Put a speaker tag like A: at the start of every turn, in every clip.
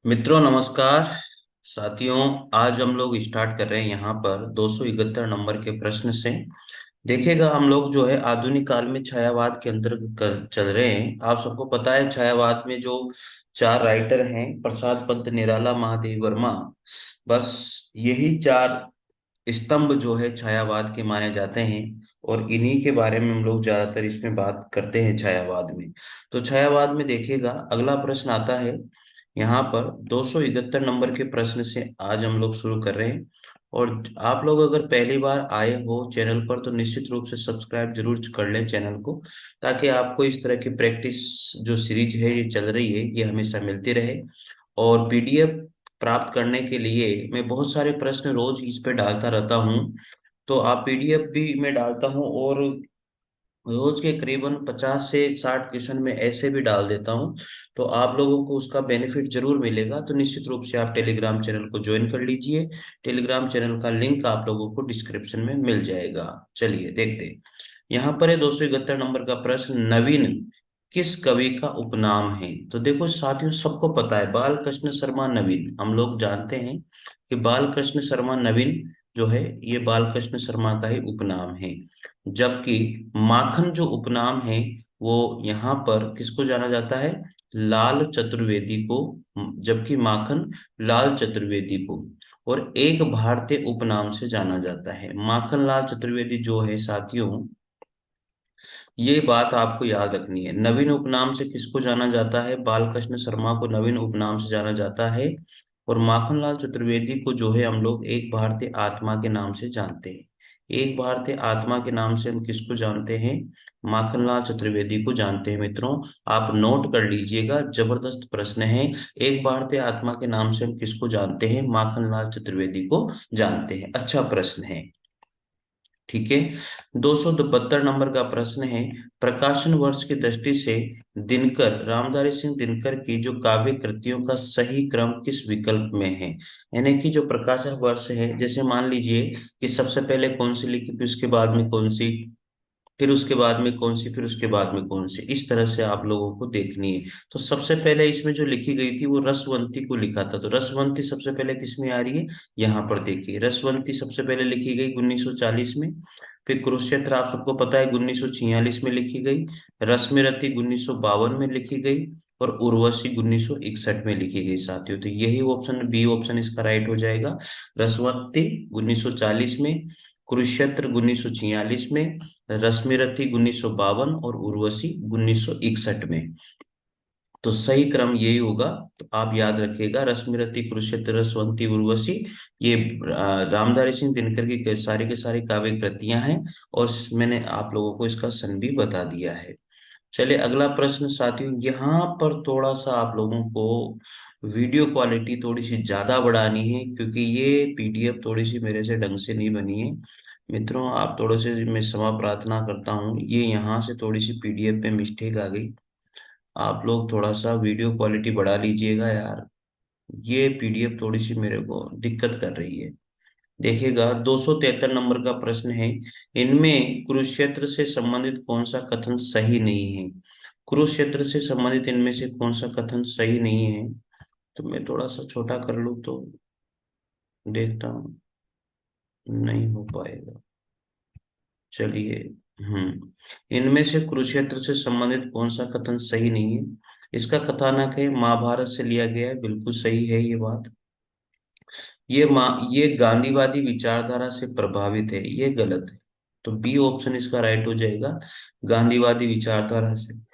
A: मित्रों नमस्कार। साथियों, आज हम लोग स्टार्ट कर रहे हैं यहाँ पर 271 नंबर के प्रश्न से। देखिएगा, हम लोग जो है आधुनिक काल में छायावाद के अंतर्गत चल रहे हैं। आप सबको पता है छायावाद में जो चार राइटर हैं, प्रसाद पंत, निराला, महादेव वर्मा, बस यही चार स्तंभ जो है छायावाद के माने जाते हैं। और इन्हीं के बारे में हम लोग ज्यादातर इसमें बात करते हैं छायावाद में। तो छायावाद में देखिएगा, अगला प्रश्न आता है यहाँ पर 271 नंबर के प्रश्न से आज हम लोग शुरू कर रहे हैं। और आप लोग अगर पहली बार आए हो चैनल पर तो निश्चित रूप से सब्सक्राइब जरूर कर लें चैनल को, ताकि आपको इस तरह की प्रैक्टिस जो सीरीज है ये चल रही है ये हमेशा मिलती रहे। और पीडीएफ प्राप्त करने के लिए मैं बहुत सारे प्रश्न रोज इस पे डालता रहता हूँ। तो आप पीडीएफ भी मैं डालता हूँ, और रोज के करीबन 50 से 60 क्वेश्चन में ऐसे भी डाल देता हूँ। तो आप लोगों को उसका बेनिफिट जरूर मिलेगा। तो निश्चित रूप से आप टेलीग्राम चैनल को ज्वाइन कर लीजिए। टेलीग्राम चैनल का लिंक आप लोगों को डिस्क्रिप्शन में मिल जाएगा। चलिए देखते हैं। यहाँ पर है 271 नंबर का प्रश्न, नवीन किस कवि का उपनाम है? तो देखो साथियों, सबको पता है बाल कृष्ण शर्मा नवीन, हम लोग जानते हैं कि बाल कृष्ण शर्मा नवीन जो है ये बाल कृष्ण शर्मा का ही उपनाम है। जबकि माखन जो उपनाम है वो यहाँ पर किसको जाना जाता है? लाल चतुर्वेदी को। जबकि माखन लाल चतुर्वेदी को। और एक भारतीय उपनाम से जाना जाता है। माखन लाल चतुर्वेदी जो है साथियों, ये बात आपको याद रखनी है। नवीन उपनाम से किसको जाना जाता है? बालकृष्ण शर्मा को नवीन उपनाम से जाना जाता है। और माखनलाल चतुर्वेदी को जो है हम लोग एक भारतीय आत्मा के नाम से जानते हैं। एक भारतीय आत्मा के नाम से हम किसको जानते हैं? माखनलाल चतुर्वेदी को जानते हैं। मित्रों, आप नोट कर लीजिएगा, जबरदस्त प्रश्न है। एक भारतीय आत्मा के नाम से हम किसको जानते हैं? माखनलाल चतुर्वेदी को जानते हैं। अच्छा प्रश्न है। ठीक है। 272 नंबर का प्रश्न है, प्रकाशन वर्ष की दृष्टि से दिनकर, रामधारी सिंह दिनकर की जो काव्य कृतियों का सही क्रम किस विकल्प में है? यानी कि जो प्रकाशन वर्ष है, जैसे मान लीजिए कि सबसे पहले कौन सी लिखी, फिर उसके बाद में कौन सी, फिर उसके बाद में कौन सी, फिर उसके बाद में कौन सी, इस तरह से आप लोगों को देखनी है। तो सबसे पहले इसमें जो लिखी गई थी वो रसवंती को लिखा था। तो रसवंती सबसे पहले किसमें आ रही है? यहाँ पर देखिए, रसवंती सबसे पहले लिखी गई 1940 में। फिर कुरुक्षेत्र आप सबको पता है 1946 में लिखी गई। रश्मिरथी 1952 में लिखी गई। और उर्वशी 1961 में लिखी गई साथियों। तो यही ऑप्शन बी ऑप्शन इसका राइट हो जाएगा। रसवंती 1940 में, कुरुक्षेत्र 1946 में, रश्मिरथी 1952 और उर्वशी 1961 में। तो सही क्रम यही होगा। तो आप याद रखिएगा, रश्मिरथी, कुरुक्षेत्र, रसवंती, उर्वशी, ये रामधारी सिंह दिनकर की सारी के सारी काव्य कृतियां हैं। और मैंने आप लोगों को इसका सन भी बता दिया है। चलिए अगला प्रश्न साथियों, यहाँ पर थोड़ा सा आप लोगों को वीडियो क्वालिटी थोड़ी सी ज्यादा बढ़ानी है, क्योंकि ये पीडीएफ थोड़ी सी मेरे से ढंग से नहीं बनी है। मित्रों, आप थोड़े से मैं क्षमा प्रार्थना करता हूँ, ये यहाँ से थोड़ी सी पीडीएफ में मिस्टेक आ गई। आप लोग थोड़ा सा वीडियो क्वालिटी बढ़ा लीजिएगा यार। ये पीडीएफ थोड़ी सी मेरे को दिक्कत कर रही है। देखिएगा, 273 नंबर का प्रश्न है, इनमें कुरुक्षेत्र से संबंधित कौन सा कथन सही नहीं है? कुरुक्षेत्र से संबंधित इनमें से कौन सा कथन सही नहीं है? तो मैं थोड़ा सा छोटा कर लूं तो देखता हूँ, नहीं हो पाएगा। चलिए। इनमें से कुरुक्षेत्र से संबंधित कौन सा कथन सही नहीं है? इसका कथानक है महाभारत से लिया गया है, बिल्कुल सही है ये बात। ये गांधीवादी विचारधारा से प्रभावित है, ये गलत है। तो बी ऑप्शन इसका राइट हो जाएगा। गांधीवादी विचारधारा से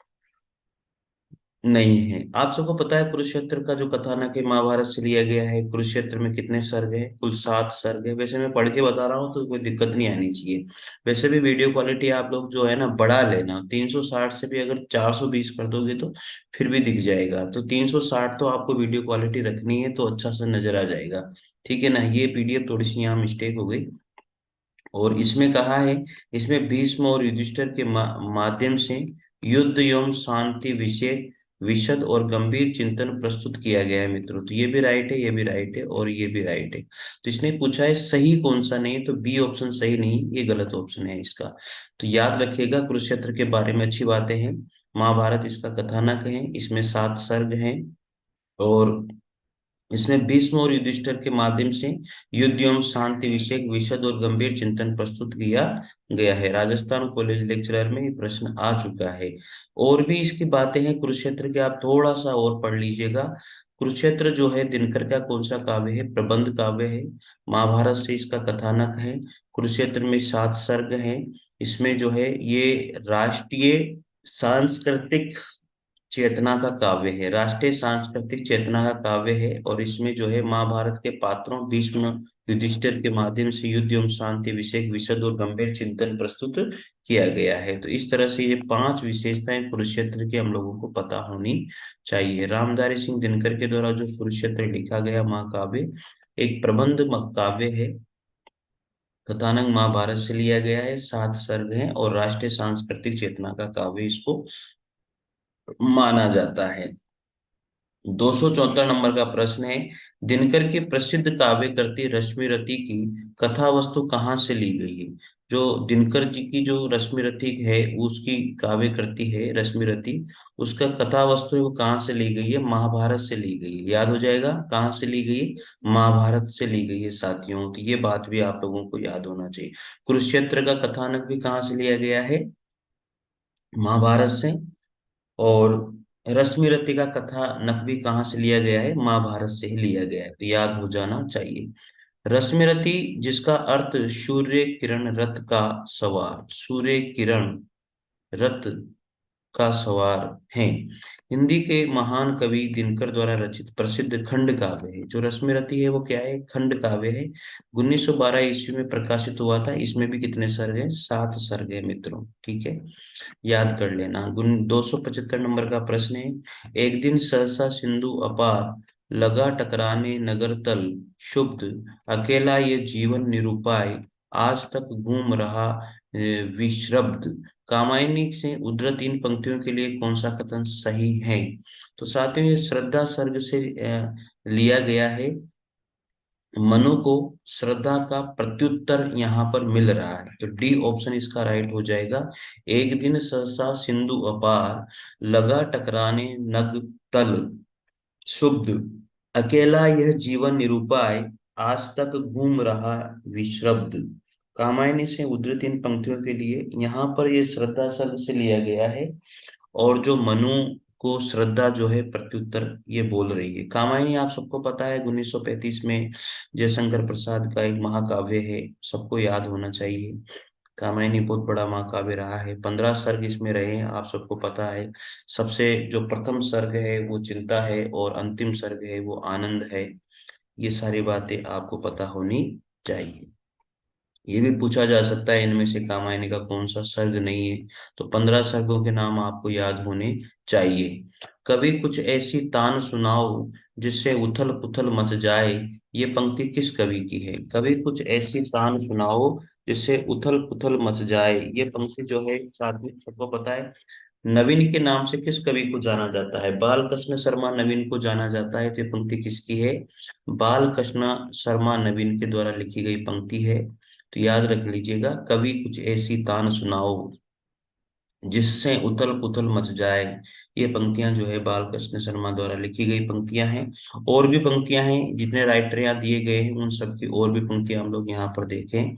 A: नहीं है। आप सबको पता है कुरुक्षेत्र का जो कथानक है महाभारत से लिया गया है। कुरुक्षेत्र में कितने सर्ग है? कुल 7 सर्ग है। वैसे मैं पढ़ के बता रहा हूँ तो कोई दिक्कत नहीं आनी चाहिए। वैसे भी वीडियो क्वालिटी आप लोग जो है ना बढ़ा लेना, 360 से भी अगर 420 कर दोगे तो फिर भी दिख जाएगा। तो 360 तो आपको वीडियो क्वालिटी रखनी है, तो अच्छा सा नजर आ जाएगा। ठीक है ना? ये पीडीएफ थोड़ी सी यहाँ मिस्टेक हो गई। और इसमें कहा है, इसमें भीष्म और युधिष्ठिर के माध्यम से युद्ध एवं शांति विषय विशद और गंभीर चिंतन प्रस्तुत किया गया है मित्रों। तो ये भी राइट है, ये भी राइट है, और ये भी राइट है। तो इसने पूछा है सही कौन सा नहीं, तो बी ऑप्शन सही नहीं, ये गलत ऑप्शन है इसका। तो याद रखिएगा, कुरुक्षेत्र के बारे में अच्छी बातें हैं। महाभारत इसका कथानक है, इसमें 7 सर्ग हैं। और इसमें भीष्म और युधिष्ठिर के माध्यम से युद्ध एवं शांति विषयक विशद और गंभीर चिंतन प्रस्तुत किया गया है। राजस्थान कॉलेज लेक्चरर में ये प्रश्न आ चुका है। और भी इसकी बातें हैं कुरुक्षेत्र के, आप थोड़ा सा और पढ़ लीजिएगा। कुरुक्षेत्र जो है दिनकर का कौन सा काव्य है? प्रबंध काव्य है। महाभारत से इसका कथानक है। कुरुक्षेत्र में 7 सर्ग हैं। इसमें जो है ये राष्ट्रीय सांस्कृतिक चेतना का काव्य है, राष्ट्रीय सांस्कृतिक चेतना का काव्य है। और इसमें जो है महाभारत के पात्रों भीष्म युधिष्ठिर के माध्यम से युद्ध एवं शांति विषयक विशद और गंभीर चिंतन प्रस्तुत किया गया है। तो इस तरह से ये 5 विशेषताएं कुरुक्षेत्र की हम लोगों को पता होनी चाहिए। रामधारी सिंह दिनकर के द्वारा जो कुरुक्षेत्र लिखा गया महाकाव्य एक प्रबंध काव्य है। कथानक महाभारत से लिया गया है, 7 सर्ग हैं और राष्ट्रीय सांस्कृतिक चेतना का काव्य इसको माना जाता है। 274 नंबर का प्रश्न है, दिनकर की प्रसिद्ध काव्य कृति रश्मिरथी की कथा वस्तु कहाँ से ली गई है? जो दिनकर जी की जो रश्मिरथी है, उसकी काव्य कृति है रश्मिरथी, उसका कथा वस्तु है वो कहाँ से ली गई है? महाभारत से ली गई है। याद हो जाएगा कहाँ से ली गई है? महाभारत से ली गई है साथियों। तो ये बात भी आप लोगों को याद होना चाहिए। कुरुक्षेत्र का कथानक भी कहाँ से लिया गया है? महाभारत से। और रश्मि रति का कथानक भी कहाँ से लिया गया है? महाभारत से ही लिया गया है। तो याद हो जाना चाहिए। रश्मि रति जिसका अर्थ सूर्य किरण रथ का सवार, सूर्य किरण रथ का सवार है। हिंदी के महान कवि दिनकर द्वारा रचित प्रसिद्ध खंड काव्य है। जो रश्मिरथी है वो क्या है? खंड काव्य है। 1912 ईस्वी में प्रकाशित हुआ था। इसमें भी कितने सर्ग हैं? 7 सर्ग है मित्रों, ठीक है, याद कर लेना। 275 नंबर का प्रश्न है, एक दिन सहसा सिंधु अपार लगा टकराने नगर तल शुभ्ध अकेला ये जीवन निरुपाय आज तक घूम रहा विश्रब्द। कामायनी से उद्धृत इन पंक्तियों के लिए कौन सा कथन सही है? तो साथियों ये श्रद्धा सर्ग से लिया गया है। मनु को श्रद्धा का प्रत्युत्तर यहाँ पर मिल रहा है, तो डी ऑप्शन इसका राइट हो जाएगा। एक दिन सहसा सिंधु अपार लगा टकराने नग तल शुभ्ध अकेला यह जीवन निरूपाय आज तक घूम रहा विश्रब्द। कामायनी से उद्धृत इन पंक्तियों के लिए यहाँ पर ये श्रद्धा शब्द से लिया गया है। और जो मनु को श्रद्धा जो है प्रत्युत्तर ये बोल रही है। कामायनी आप सबको पता है 1935 में जयशंकर प्रसाद का एक महाकाव्य है, सबको याद होना चाहिए। कामायनी बहुत बड़ा महाकाव्य रहा है। 15 सर्ग इसमें रहे हैं, आप सबको पता है। सबसे जो प्रथम सर्ग है वो चिंता है और अंतिम सर्ग है वो आनंद है। ये सारी बातें आपको पता होनी चाहिए। ये भी पूछा जा सकता है इनमें से कामायनी का कौन सा सर्ग नहीं है? तो 15 सर्गों के नाम आपको याद होने चाहिए। कभी कुछ ऐसी तान सुनाओ जिससे उथल पुथल मच जाए, ये पंक्ति किस कवि की है? कभी कुछ ऐसी तान सुनाओ जिससे उथल पुथल मच जाए, ये पंक्ति जो है साथ में सबको पता है नवीन के नाम से किस कवि को जाना जाता है? बाल कृष्ण शर्मा नवीन को जाना जाता है। तो ये पंक्ति किसकी है? बाल कृष्ण शर्मा नवीन के द्वारा लिखी गई पंक्ति है। तो याद रख लीजिएगा, कभी कुछ ऐसी तान सुनाओ जिससे उथल पुथल मच जाए, ये पंक्तियां जो है बाल कृष्ण शर्मा द्वारा लिखी गई पंक्तियां हैं। और भी पंक्तियां हैं, जितने राइटर यहाँ दिए गए हैं उन सबकी और भी पंक्तियां हम लोग यहाँ पर देखें।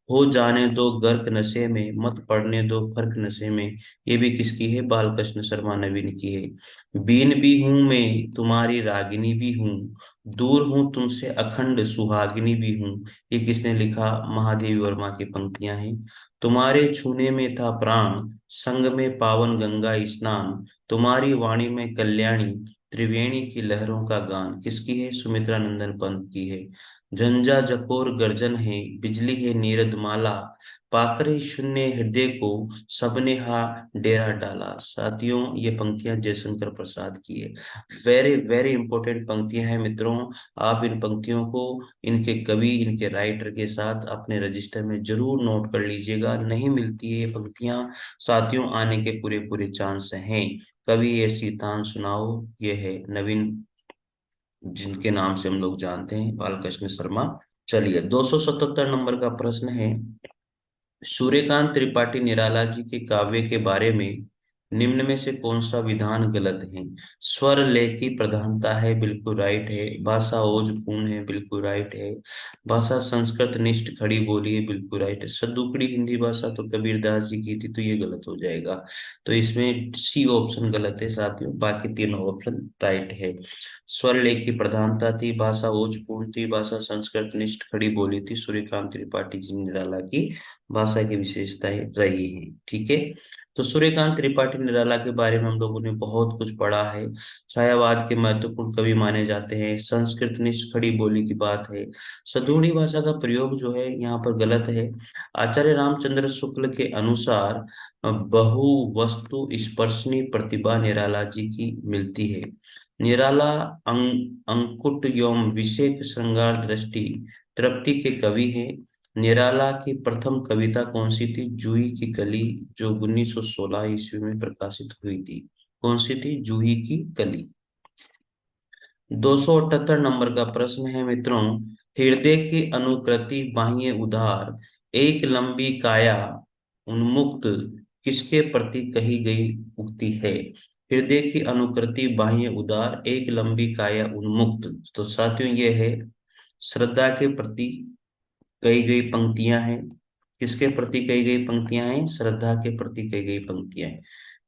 A: हो जाने दो गर्क नशे में मत पड़ने दो फर्क नशे में, ये भी किसकी है? बाल कृष्ण शर्मा नवीन की है। बीन भी हूं मैं तुम्हारी रागिनी भी हूँ, दूर हूं तुमसे अखंड सुहागिनी भी हूँ, ये किसने लिखा? महादेवी वर्मा की पंक्तियां हैं। तुम्हारे छूने में था प्राण संग में पावन गंगा स्नान, तुम्हारी वाणी में कल्याणी त्रिवेणी की लहरों का गान, किसकी है? सुमित्रा नंदन पंत की है। झंझा झकोर गर्जन है बिजली है नीरद माला, पाकरे शून्य हृदय को सबने हा डेरा डाला। साथियों ये पंक्तियां जयशंकर प्रसाद की है। वेरी वेरी इंपॉर्टेंट पंक्तियां हैं मित्रों। आप इन पंक्तियों को इनके कवि इनके राइटर के साथ अपने रजिस्टर में जरूर नोट कर लीजिएगा। नहीं मिलती है ये पंक्तियां साथियों, आने के पूरे पूरे चांस हैं। कवि ऐसी तान सुनाओ, ये है नवीन जिनके नाम से हम लोग जानते हैं, बालकृष्ण शर्मा। चलिए 277 नंबर का प्रश्न है, सूर्यकांत त्रिपाठी निराला जी के काव्य के बारे में निम्न में से कौन सा विधान गलत है? स्वर लय की प्रधानता है, बिल्कुल राइट है। भाषा ओजपूर्ण है, बिल्कुल राइट है। भाषा संस्कृत निष्ठ खड़ी बोली है, बिल्कुल राइट है। सद्दुकड़ी हिंदी भाषा तो कबीरदास जी की थी, तो ये गलत हो जाएगा। तो इसमें सी ऑप्शन गलत है साथियों, बाकी तीनों ऑप्शन राइट है। स्वर लय की प्रधानता थी, भाषा ओजपूर्ण थी, भाषा संस्कृत निष्ठ खड़ी बोली थी, सूर्यकांत त्रिपाठी जी निराला की भाषा की विशेषताएं रही है। ठीक है। तो सूर्यकांत त्रिपाठी निराला के बारे में हम लोगों ने बहुत कुछ पढ़ा है। छायावाद के महत्वपूर्ण कवि माने जाते हैं, संस्कृत निष्ठ खड़ी बोली की बात है। सद्गुणी भाषा का प्रयोग जो है यहाँ पर गलत है। आचार्य रामचंद्र शुक्ल के अनुसार बहु वस्तु स्पर्शनी प्रतिभा निराला जी की मिलती है। निराला अंकुट एवं विषेक श्रृंगार दृष्टि तृप्ति के कवि हैं। निराला की प्रथम कविता कौन सी थी? जूही की कली, जो 1916 ईस्वी में प्रकाशित हुई थी। कौन सी थी? जूही की कली। 278 नंबर का प्रश्न है मित्रों। हृदय की अनुकृति बाह्य उदार, एक लंबी काया उन्मुक्त, किसके प्रति कही गई उक्ति है? हृदय की अनुकृति बाह्य उदार, एक लंबी काया उन्मुक्त, तो साथियों ये है श्रद्धा के प्रति कही गई पंक्तियां हैं। किसके प्रति कही गई पंक्तियां हैं? श्रद्धा के प्रति कही गई पंक्तियां हैं।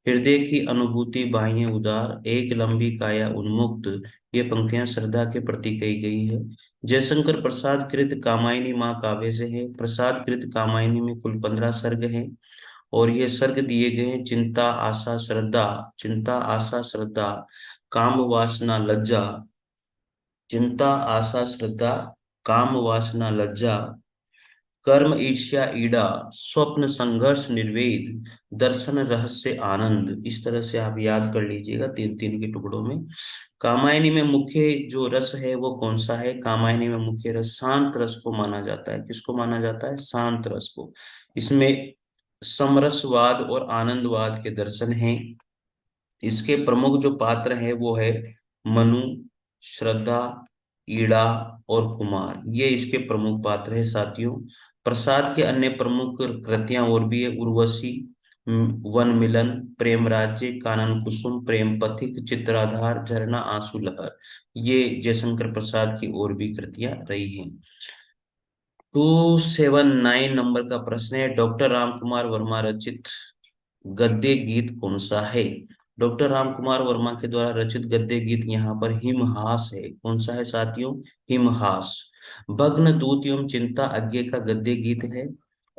A: हृदय की अनुभूति बाह्य उदार, एक लंबी काया उन्मुक्त, ये पंक्तियां श्रद्धा के प्रति कही गई है। जयशंकर प्रसाद कृत कामायनी माँ काव्य से है। प्रसाद कृत कामायनी में कुल 15 सर्ग हैं, और ये सर्ग दिए गए हैं चिंता आशा श्रद्धा, चिंता आशा श्रद्धा, काम वासना लज्जा, चिंता आशा श्रद्धा, काम वासना लज्जा, कर्म ईर्ष्या ईड़ा, स्वप्न संघर्ष निर्वेद, दर्शन रहस्य आनंद। इस तरह से आप याद कर लीजिएगा तीन तीन के टुकड़ों में। कामायनी में मुख्य जो रस है वो कौन सा है? कामायनी में मुख्य रस शांत रस को माना जाता है। किसको माना जाता है? शांत रस को। इसमें समरसवाद और आनंदवाद के दर्शन हैं। इसके प्रमुख जो पात्र है वो है मनु, श्रद्धा, ईड़ा और कुमार, ये इसके प्रमुख पात्र है साथियों। प्रसाद के अन्य प्रमुख कृतियां और भी है, उर्वशी, वन मिलन, प्रेम राज्य, कानन कुसुम, प्रेम पथिक, चित्राधार, झरना, आंसू लहर, ये जयशंकर प्रसाद की और भी कृतियां रही हैं। 279 नंबर का प्रश्न है, डॉक्टर रामकुमार वर्मा रचित गद्य गीत कौन सा है? डॉक्टर रामकुमार वर्मा के द्वारा रचित गद्य गीत यहाँ पर हिमहास है। कौन सा है साथियों? हिमहास। भग्न दूत एवं चिंता अज्ञे का गद्य गीत है।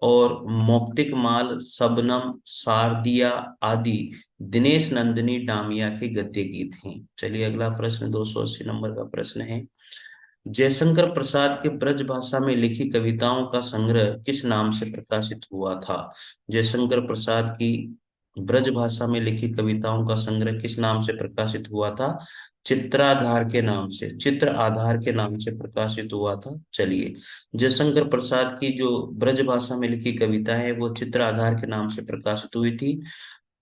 A: और मौक्तिक माल, शबनम, शारदिया आदि दिनेश नंदिनी डामिया के गद्य गीत हैं। चलिए अगला प्रश्न 280 नंबर का प्रश्न है। जयशंकर प्रसाद के ब्रज भाषा में लिखी कविताओं का संग्रह किस नाम से प्रकाशित हुआ था? जयशंकर प्रसाद की ब्रज भाषा में लिखी कविताओं का संग्रह किस नाम से प्रकाशित हुआ था? चित्राधार के नाम से, चित्र आधार के नाम से प्रकाशित हुआ था। चलिए, जयशंकर प्रसाद की जो ब्रज भाषा में लिखी कविता है वो चित्र आधार के नाम से प्रकाशित हुई थी।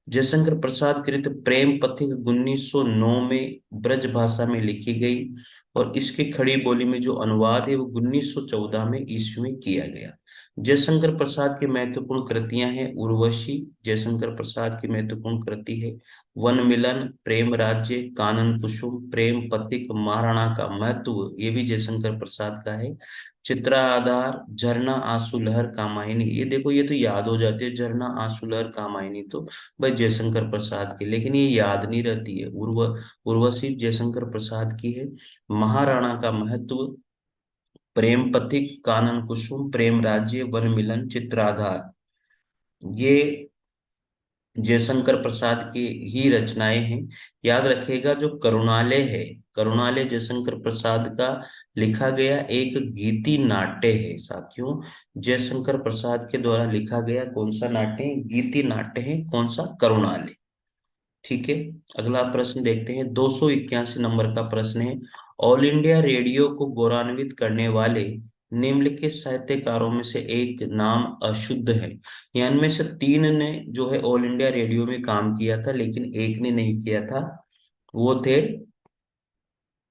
A: जयशंकर प्रसाद कृत प्रेम पथिक 1909 में ब्रज भाषा में लिखी गई, और इसकी खड़ी बोली में जो अनुवाद है वो 1914 में ईस्वी में किया गया। जयशंकर प्रसाद की महत्वपूर्ण कृतियां हैं उर्वशी, जयशंकर प्रसाद की महत्वपूर्ण कृति है वन मिलन, प्रेम राज्य, कानन कुसुम, प्रेम पथिक, महाराणा का महत्व, ये भी जयशंकर प्रसाद का है। चित्रा आधार, झरना, आंसू लहर, कामायनी, ये देखो ये तो याद हो जाती है, झरना, आंसू लहर, कामायनी तो भाई जयशंकर प्रसाद की, लेकिन ये याद नहीं रहती है। उर्वशी जयशंकर प्रसाद की है। महाराणा का महत्व, प्रेम पथिक, कानन कुसुम, प्रेम राज्य, वन मिलन, चित्राधार, ये जयशंकर प्रसाद की ही रचनाएं हैं। याद रखिएगा जो करुणालय है, करुणालय जयशंकर प्रसाद का लिखा गया एक गीति नाट्य है साथियों। जयशंकर प्रसाद के द्वारा लिखा गया कौन सा नाट्य है? गीति नाट्य है। कौन सा? करुणालय। ठीक है। अगला प्रश्न देखते हैं, 281 नंबर का प्रश्न है। ऑल इंडिया रेडियो को गौरवान्वित करने वाले निम्नलिखित साहित्यकारों में से एक नाम अशुद्ध है। या इनमें से तीन ने जो है ऑल इंडिया रेडियो में काम किया था, लेकिन एक ने नहीं किया था। वो थे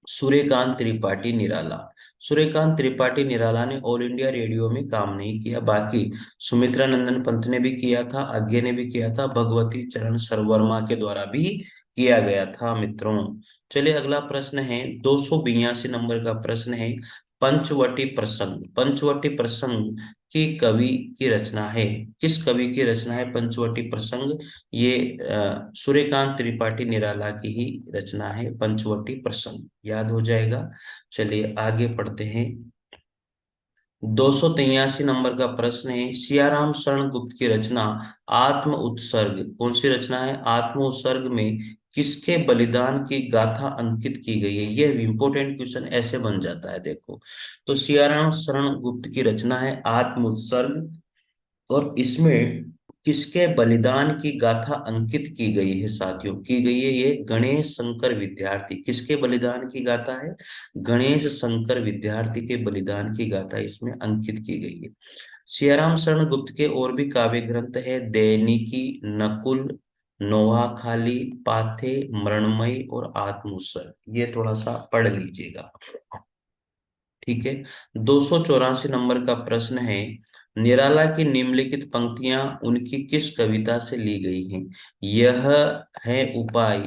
A: सूर्यकांत त्रिपाठी निराला। सूर्यकांत त्रिपाठी निराला ने ऑल इंडिया रेडियो में काम नहीं किया, बाकी सुमित्रा नंदन पंत ने भी किया था, आज्ञे ने भी किया था, भगवती चरण सर्वर्मा के द्वारा भी किया गया था मित्रों। चलिए अगला प्रश्न है, 282 नंबर का प्रश्न है, पंचवटी प्रसंग। पंचवटी प्रसंग की कवि की रचना है, किस कवि की रचना है पंचवटी प्रसंग? ये सूर्यकांत त्रिपाठी निराला की ही रचना है पंचवटी प्रसंग, याद हो जाएगा। चलिए आगे पढ़ते हैं। 283 नंबर का प्रश्न है, सियाराम शरण गुप्त की रचना आत्म उत्सर्ग, कौन सी रचना है? आत्म उत्सर्ग में किसके बलिदान की गाथा अंकित की गई है? यह इंपॉर्टेंट क्वेश्चन ऐसे बन जाता है, देखो। तो सियाराम शरण गुप्त की रचना है आत्म उत्सर्ग, और इसमें किसके बलिदान की गाथा अंकित की गई है साथियों? की गई है ये गणेश शंकर विद्यार्थी। किसके बलिदान की गाथा है? गणेश शंकर विद्यार्थी के बलिदान की गाथा इसमें अंकित की गई है। सियाराम शरण गुप्त के और भी काव्य ग्रंथ है, दैनिकी, नकुल, नोहाखाली, पाथे, मृणमयी और आत्मोत्सर्ग। ये थोड़ा सा पढ़ लीजिएगा, ठीक है। 284 नंबर का प्रश्न है, निराला की निम्नलिखित पंक्तियां उनकी किस कविता से ली गई हैं? यह है उपाय,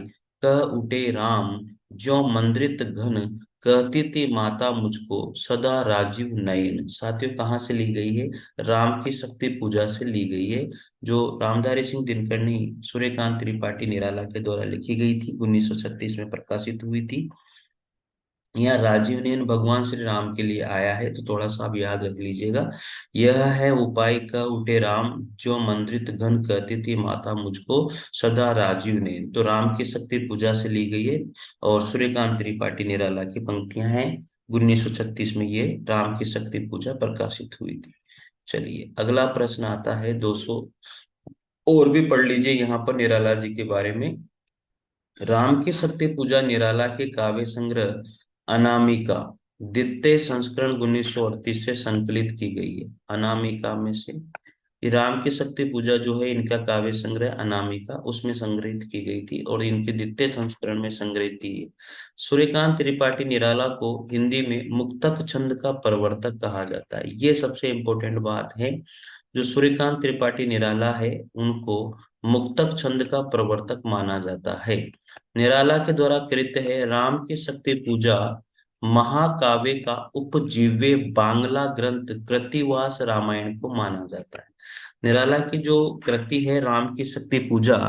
A: कह उठे राम, ज्यों मंद्रित घन, कहती थी माता मुझको सदा राजीव नयन। साथियों कहाँ से ली गई है? राम की शक्ति पूजा से ली गई है, जो रामधारी सिंह दिनकर ने सूर्यकांत त्रिपाठी निराला के द्वारा लिखी गई थी, 1936 में प्रकाशित हुई थी। यहाँ राजीव नयन भगवान श्री राम के लिए आया है, तो थोड़ा सा आप याद रख लीजिएगा। यह है उपाय का उठे राम, जो मंद्रित घन कहती थी माता मुझको सदा राजीव नयन। तो राम की शक्ति पूजा से ली गई है, और सूर्यकांत त्रिपाठी निराला की पंक्तियां हैं, 1936 में ये राम की शक्ति पूजा प्रकाशित हुई थी। चलिए अगला प्रश्न आता है 200, और भी पढ़ लीजिए यहाँ पर निराला जी के बारे में। राम की शक्ति पूजा निराला के काव्य संग्रह अनामिका, द्वितीय संस्करण 1938 से संकलित की गई है। अनामिका में से ये राम की शक्ति पूजा जो है, इनका काव्य संग्रह अनामिका, उसमें संग्रहित की गई थी, और इनके द्वितीय संस्करण में संग्रहित की है। सूर्यकांत त्रिपाठी निराला को हिंदी में मुक्तक छंद का प्रवर्तक कहा जाता है। ये सबसे इंपॉर्टेंट बात है, जो सूर्यकांत त्रिपाठी निराला है उनको मुक्तक छंद का प्रवर्तक माना जाता है। निराला के द्वारा कृत है राम की शक्ति पूजा महाकाव्य का उपजीव्य बांग्ला ग्रंथ कृतिवास रामायण को माना जाता है। निराला की जो कृति है राम की शक्ति पूजा,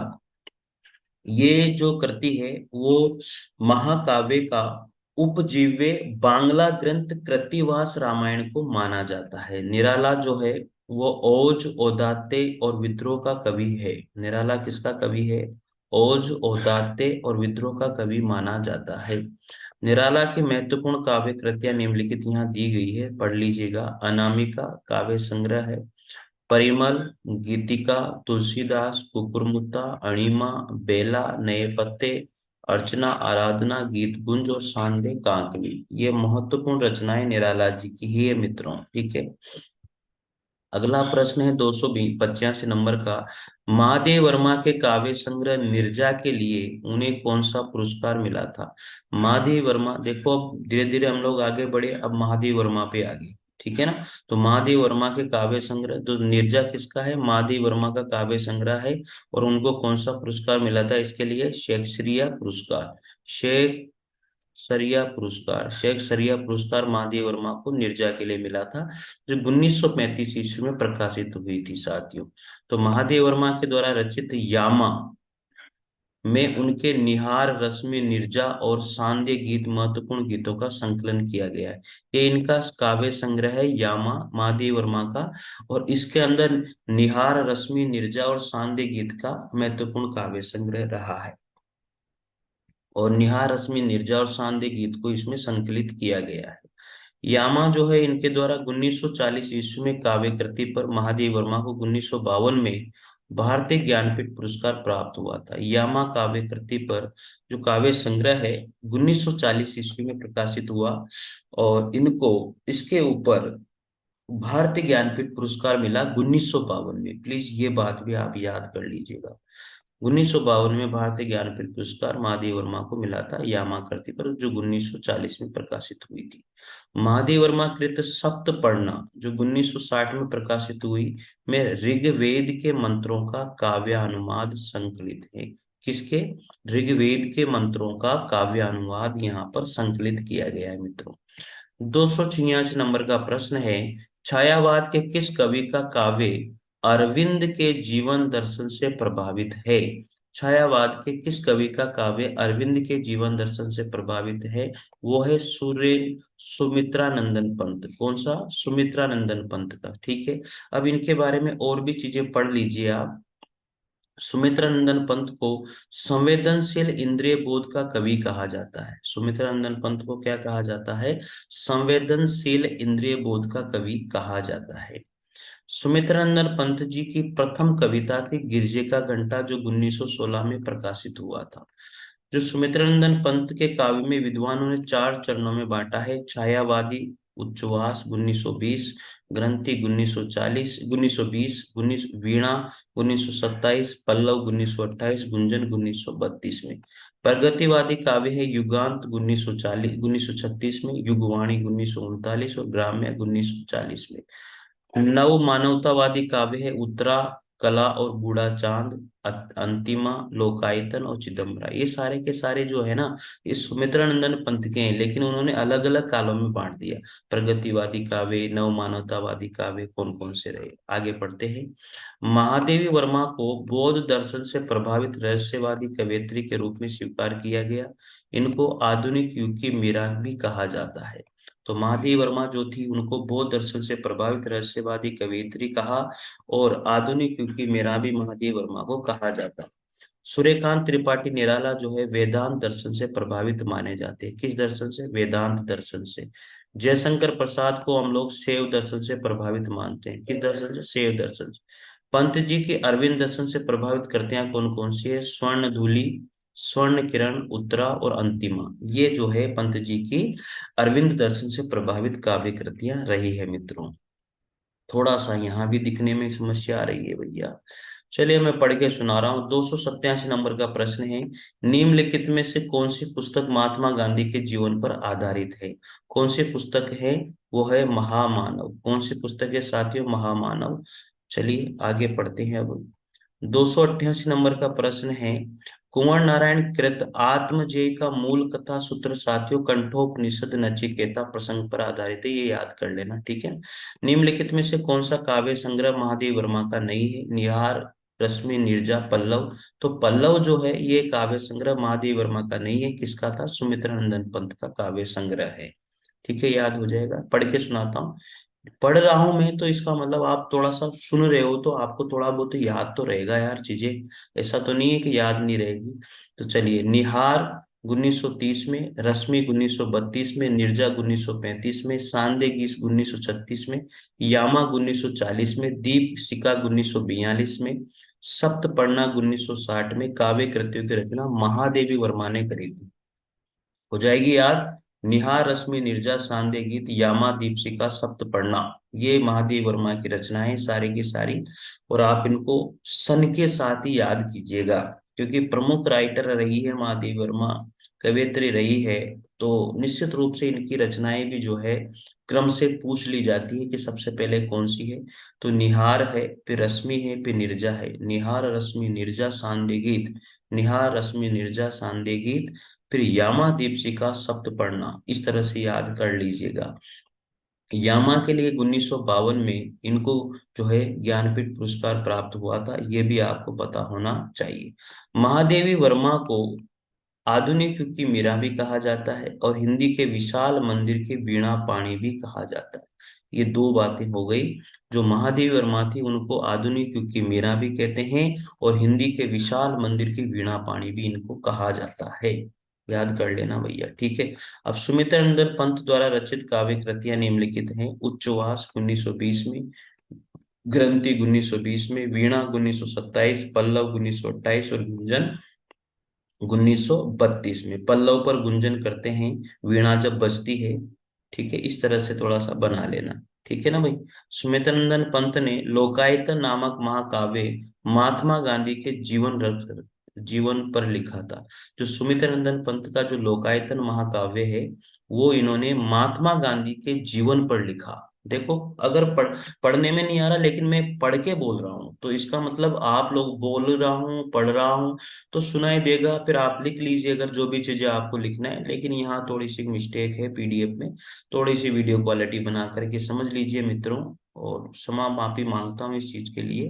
A: ये जो कृति है वो महाकाव्य का उपजीव्य बांग्ला ग्रंथ कृतिवास रामायण को माना जाता है। निराला जो है वो ओज, औदात्य और विद्रोह का कवि है। निराला किसका कवि है? ओज, औदात्य और विद्रोह का कवि माना जाता है। निराला की महत्वपूर्ण काव्य कृतियां निम्नलिखित यहाँ दी गई है, पढ़ लीजिएगा। अनामिका काव्य संग्रह है, परिमल, गीतिका, तुलसीदास, कुकुरमुत्ता, अणिमा, बेला, नए पत्ते, अर्चना, आराधना, गीत गुंज और सांदे कांकली, ये महत्वपूर्ण रचनाएं निराला जी की ही है मित्रों, ठीक है। अगला प्रश्न है 285 नंबर का, महादेव वर्मा के काव्य संग्रह निर्जा के लिए उन्हें कौन सा पुरस्कार मिला था? महादेव वर्मा, देखो अब धीरे धीरे हम लोग आगे बढ़े, अब महादेव वर्मा पे आ गए, ठीक है ना। तो महादेव वर्मा के काव्य संग्रह, तो निर्जा किसका है? महादेव वर्मा का काव्य संग्रह है, और उनको कौन सा पुरस्कार मिला था इसके लिए? शेक्सपियर पुरस्कार। शेख सरिया पुरस्कार, शेख सरिया पुरस्कार महादेव वर्मा को निर्जा के लिए मिला था, जो 1935 ईस्वी में प्रकाशित हुई थी साथियों। तो महादेव वर्मा के द्वारा रचित यामा में उनके निहार, रश्मि, निर्जा और सांध्य गीत महत्वपूर्ण गीतों का संकलन किया गया है। ये इनका काव्य संग्रह है यामा, महादेव वर्मा का, और इसके अंदर निहार, रश्मि, निर्जा और सांध्य गीत का महत्वपूर्ण काव्य संग्रह रहा है, और निहार, रश्मि, निर्जा और सांध्य गीत को इसमें संकलित किया गया है। यामा जो है इनके द्वारा 1940 ईस्वी में काव्य कृति पर महादेव वर्मा को 1952 में भारतीय ज्ञानपीठ पुरस्कार प्राप्त हुआ था। यामा काव्य कृति पर जो काव्य संग्रह है 1940 ईस्वी में प्रकाशित हुआ, और इनको इसके ऊपर भारतीय ज्ञानपीठ पुरस्कार मिला 1952 में। प्लीज ये बात भी आप याद कर लीजिएगा। 1952 में भारतीय ज्ञानपीठ पुरस्कार महादेव वर्मा को मिला था यामा कृति पर, जो 1940 में प्रकाशित हुई थी। महादेव वर्मा कृत सप्तपर्णा जो 1960 में प्रकाशित हुई, में ऋग्वेद के मंत्रों का काव्यानुवाद संकलित है। किसके? ऋग्वेद के मंत्रों का काव्यानुवाद यहाँ पर संकलित किया गया है मित्रों। 286 नंबर का प्रश्न है, छायावाद के किस कवि का काव्य अरविंद के जीवन दर्शन से प्रभावित है? छायावाद के किस कवि का काव्य अरविंद के जीवन दर्शन से प्रभावित है? वो है सुमित्रानंदन पंत। कौन सा? सुमित्रानंदन पंत का। ठीक है, अब इनके बारे में और भी चीजें पढ़ लीजिए आप। सुमित्रानंदन पंत को संवेदनशील इंद्रिय बोध का कवि कहा जाता है। सुमित्रानंदन पंत को क्या कहा जाता है? संवेदनशील इंद्रिय बोध का कवि कहा जाता है। सुमित्रानंदन पंत जी की प्रथम कविता थी गिरजे का घंटा, जो 1916 में प्रकाशित हुआ था। जो सुमित्रानंदन पंत के काव्य में विद्वानों ने 4 चरणों में बांटा है: छायावादी, उच्छ्वास 1920, ग्रंथि 1940, 1920, वीणा 1927, पल्लव 1928, गुंजन 1932 में। प्रगतिवादी काव्य है युगांत 1940, 1936 में, युगवाणी 1939 और ग्राम्य 1940 में। नव मानवतावादी काव्य है उत्तरा, कला और बूढ़ा चांद, अंतिमा, लोकायतन और चिदम्बरा। ये सारे के सारे जो है ना, ये सुमित्रानंदन पंत के हैं, लेकिन उन्होंने अलग अलग कालों में बांट दिया। प्रगतिवादी काव्य, नव मानवतावादी काव्य कौन कौन से रहे, आगे पढ़ते हैं। महादेवी वर्मा को बौद्ध दर्शन से प्रभावित रहस्यवादी कवयित्री के रूप में स्वीकार किया गया। इनको आधुनिक युग की मीरा भी कहा जाता है। तो महादेवी वर्मा जो थी, उनको बौद्ध दर्शन से प्रभावित रहस्यवादी कवयित्री कहा, और आधुनिक युग की मेराबी महादेवी वर्मा को कहा जाता है। सूर्यकांत त्रिपाठी निराला जो है वेदांत दर्शन से प्रभावित माने जाते हैं। किस दर्शन से? वेदांत दर्शन से। जयशंकर प्रसाद को हम लोग शैव दर्शन से प्रभावित मानते हैं। किस दर्शन से? शैव दर्शन से। पंत जी के अरविंद दर्शन से प्रभावित कृतियां कौन कौन सी है? स्वर्ण धूलि, स्वर्ण किरण, उत्तरा और अंतिमा। ये जो है पंत जी की अरविंद दर्शन से प्रभावित काव्य कृतियां रही है मित्रों। थोड़ा सा यहाँ भी दिखने में समस्या आ रही है भैया। चलिए मैं पढ़ के सुना रहा हूँ। 287 नंबर का प्रश्न है, निम्नलिखित में से कौन सी पुस्तक महात्मा गांधी के जीवन पर आधारित है? कौन सी पुस्तक है? वो है महामानव। कौन सी पुस्तक है साथियों? महामानव। चलिए आगे पढ़ते हैं अब। 288 नंबर का प्रश्न है, कुंवर नारायण कृत आत्मजेय का मूल कथा सूत्र साथियों कंठोपनिषद नचिकेता प्रसंग पर आधारित है। ये याद कर लेना, ठीक है। निम्नलिखित में से कौन सा काव्य संग्रह महादेव वर्मा का नहीं है? निहार, रश्मि, नीरजा, पल्लव। तो पल्लव जो है ये काव्य संग्रह महादेव वर्मा का नहीं है। किसका था? सुमित्रानंदन पंत का काव्य संग्रह है। ठीक है, याद हो जाएगा। पढ़ के सुनाता हूँ। पढ़ रहा हूं मैं तो इसका मतलब आप थोड़ा सा सुन रहे हो, तो आपको थोड़ा बहुत याद तो रहेगा यार चीजें। ऐसा तो नहीं है कि याद नहीं रहेगी। तो चलिए, निहार 1930 में, रश्मि 1932 में, निर्जा 1935 में, सांदेगीस 1936 में, यामा 1940 में, दीप शिका 1942 में, सप्तपर्णा 1960 में। काव्य कृतियों की रचना महादेवी वर्मा ने करी थी। हो जाएगी याद। निहार, रश्मि, निर्जा, सांदे गीत, यामा, दीपशिखा, सप्तपर्णा, ये महादेव वर्मा की रचनाएं सारी की सारी। और आप इनको सन के साथ ही याद कीजिएगा, क्योंकि प्रमुख राइटर रही है महादेव वर्मा, कवयित्री रही है। तो निश्चित रूप से इनकी रचनाएं भी जो है क्रम से पूछ ली जाती है कि सबसे पहले कौन सी है। तो निहार है, फिर रश्मि है, फिर निर्जा है। निहार, रश्मि, निर्जा, सांदे गीत। निहार, रश्मि, निर्जा, सांदे गीत, फिर यामा, दीपशिखा, सप्तपर्णा। इस तरह से याद कर लीजिएगा। यामा के लिए 1952 में इनको जो है ज्ञानपीठ पुरस्कार प्राप्त हुआ था, ये भी आपको पता होना चाहिए। महादेवी वर्मा को आधुनिक युग की मीरा भी कहा जाता है, और हिंदी के विशाल मंदिर की वीणा पाणी भी कहा जाता है। ये दो बातें हो गई। जो महादेवी वर्मा थी उनको आधुनिक युग की मीरा भी कहते हैं, और हिंदी के विशाल मंदिर की वीणा पाणी भी इनको कहा जाता है। याद कर लेना भैया, ठीक है। अब सुमित्रानंदन पंत द्वारा रचित काव्य कृतियां निम्नलिखित हैं: उच्छ्वास 1920 में, ग्रंथि 1920 में, वीणा 1927, पल्लव 1928 और गुंजन 1932 में। पल्लव पर गुंजन करते हैं वीणा जब बजती है। ठीक है, इस तरह से थोड़ा सा बना लेना। ठीक है ना भाई। सुमित्रानंदन पंत ने लोकायतन नामक महाकाव्य महात्मा गांधी के जीवन पर लिखा था। जो सुमित्रानंदन पंत का जो लोकायतन महाकाव्य है, वो इन्होंने महात्मा गांधी के जीवन पर लिखा। देखो, अगर पढ़ने में नहीं आ रहा लेकिन मैं पढ़ के बोल रहा हूँ, तो इसका मतलब आप लोग बोल रहा हूँ, पढ़ रहा हूँ, तो सुनाई देगा। फिर आप लिख लीजिए अगर जो भी चीजें आपको लिखना है। लेकिन यहाँ थोड़ी सी मिस्टेक है पीडीएफ में, थोड़ी सी वीडियो क्वालिटी बना करके समझ लीजिए मित्रों। और क्षमा माफी मांगता हूँ इस चीज के लिए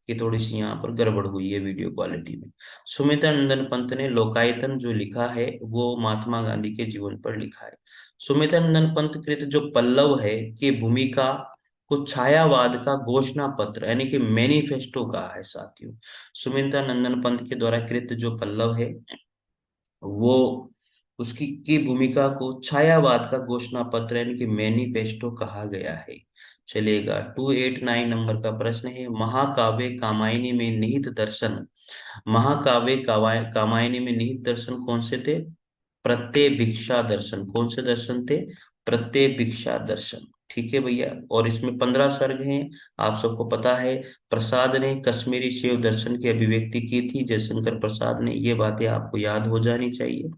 A: कि थोड़ी सी यहाँ पर गड़बड़ हुई है वीडियो क्वालिटी में। सुमित्रानंदन पंत ने लोकायतन जो लिखा है वो महात्मा गांधी के जीवन पर लिखा है। सुमित्रानंदन पंत कृत जो पल्लव है की भूमिका को छायावाद का घोषणा पत्र यानी कि मैनिफेस्टो कहा है साथियों। सुमित्रानंदन पंत के द्वारा कृत जो पल्लव है, वो उसकी की भूमिका को छायावाद का घोषणा पत्र यानी कि मैनिफेस्टो कहा गया है। चलेगा, 289 नंबर का प्रश्न है, महाकाव्य कामायनी में निहित दर्शन। महाकाव्य कामायनी में निहित दर्शन कौन से थे? प्रत्यय भिक्षा दर्शन। कौन से दर्शन थे? प्रत्यय भिक्षा दर्शन। ठीक है भैया। और इसमें 15 सर्ग हैं, आप सबको पता है। प्रसाद ने कश्मीरी शिव दर्शन की अभिव्यक्ति की थी, जयशंकर प्रसाद ने। ये बातें आपको याद हो जानी चाहिए।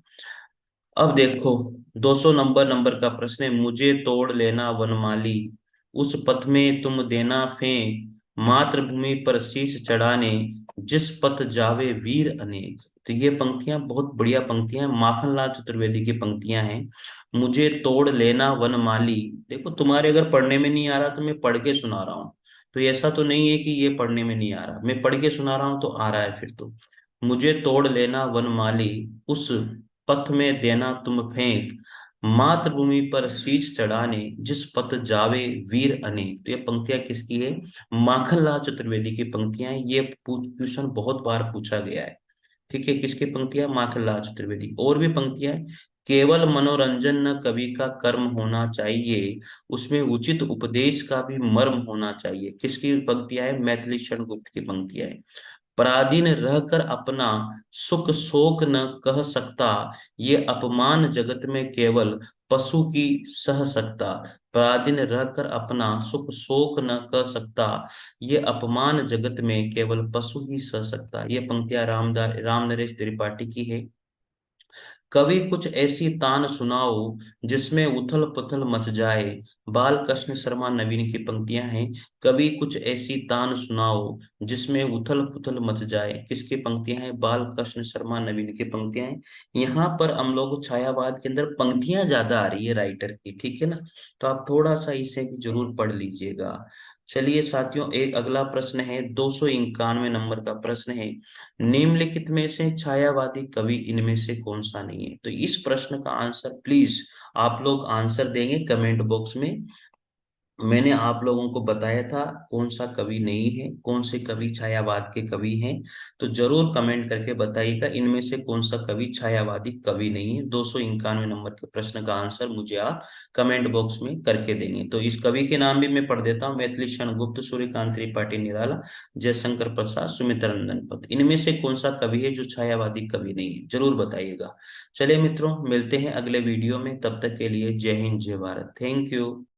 A: अब देखो, 200 नंबर का प्रश्न है, मुझे तोड़ लेना वनमाली, उस पथ में तुम देना फेंक, मातृभूमि पर शीश चढ़ाने, जिस पथ जावे वीर अनेक। तो ये पंक्तियां बहुत बढ़िया पंक्तियां हैं, माखनलाल चतुर्वेदी की पंक्तियां हैं। मुझे तोड़ लेना वनमाली। देखो, तुम्हारे अगर पढ़ने में नहीं आ रहा तो मैं पढ़ के सुना रहा हूँ। तो ऐसा तो नहीं है कि ये पढ़ने में नहीं आ रहा, मैं पढ़ के सुना रहा हूँ तो आ रहा है फिर तो। मुझे तोड़ लेना वनमाली, उस पथ में देना तुम फेंक, मातृभूमि पर शीश चढ़ाने, जिस पथ जावे वीर अनेक। तो ये पंक्तियां किसकी है? माखनलाल चतुर्वेदी की पंक्तियां हैं। ये क्वेश्चन बहुत बार पूछा गया है। ठीक है, किसकी पंक्तियां? माखनलाल चतुर्वेदी। और भी पंक्तियां हैं, केवल मनोरंजन न कवि का कर्म होना चाहिए, उसमें उचित उपदेश का भी मर्म होना चाहिए। किसकी पंक्तियां है? मैथिली शरण गुप्त की पंक्तियां हैं। पराधीन रहकर अपना सुख शोक न कह सकता, ये अपमान जगत में केवल पशु की सह सकता। पराधीन रहकर अपना सुख शोक न कह सकता, ये अपमान जगत में केवल पशु ही सह सकता। ये पंक्तियां राम नरेश त्रिपाठी की है। कवि कुछ ऐसी तान सुनाओ जिसमें उथल पुथल मच जाए, बाल कृष्ण शर्मा नवीन की पंक्तियां हैं। कवि कुछ ऐसी तान सुनाओ जिसमें उथल पुथल मच जाए, किसकी पंक्तियां हैं? बाल कृष्ण शर्मा नवीन की पंक्तियां हैं। यहाँ पर हम लोग छायावाद के अंदर पंक्तियां ज्यादा आ रही है राइटर की, ठीक है ना। तो आप थोड़ा सा इसे भी जरूर पढ़ लीजिएगा। चलिए साथियों, एक अगला प्रश्न है, 291 नंबर का प्रश्न है, निम्नलिखित में से छायावादी कवि इनमें से कौन सा नहीं है? तो इस प्रश्न का आंसर प्लीज आप लोग आंसर देंगे कमेंट बॉक्स में। मैंने आप लोगों को बताया था कौन सा कवि नहीं है, कौन से कवि छायावाद के कवि हैं। तो जरूर कमेंट करके बताइएगा इनमें से कौन सा कवि छायावादी कवि नहीं है। 291 नंबर के प्रश्न का आंसर मुझे आप कमेंट बॉक्स में करके देंगे। तो इस कवि के नाम भी मैं पढ़ देता हूँ, मैथिली शरण गुप्त, सूर्यकांत त्रिपाठी निराला, जयशंकर प्रसाद, सुमित्रानंदन पत। इनमें से कौन सा कवि है जो छायावादी कवि नहीं है? जरूर बताइएगा। चलिए मित्रों, मिलते हैं अगले वीडियो में, तब तक के लिए जय हिंद जय भारत, थैंक यू।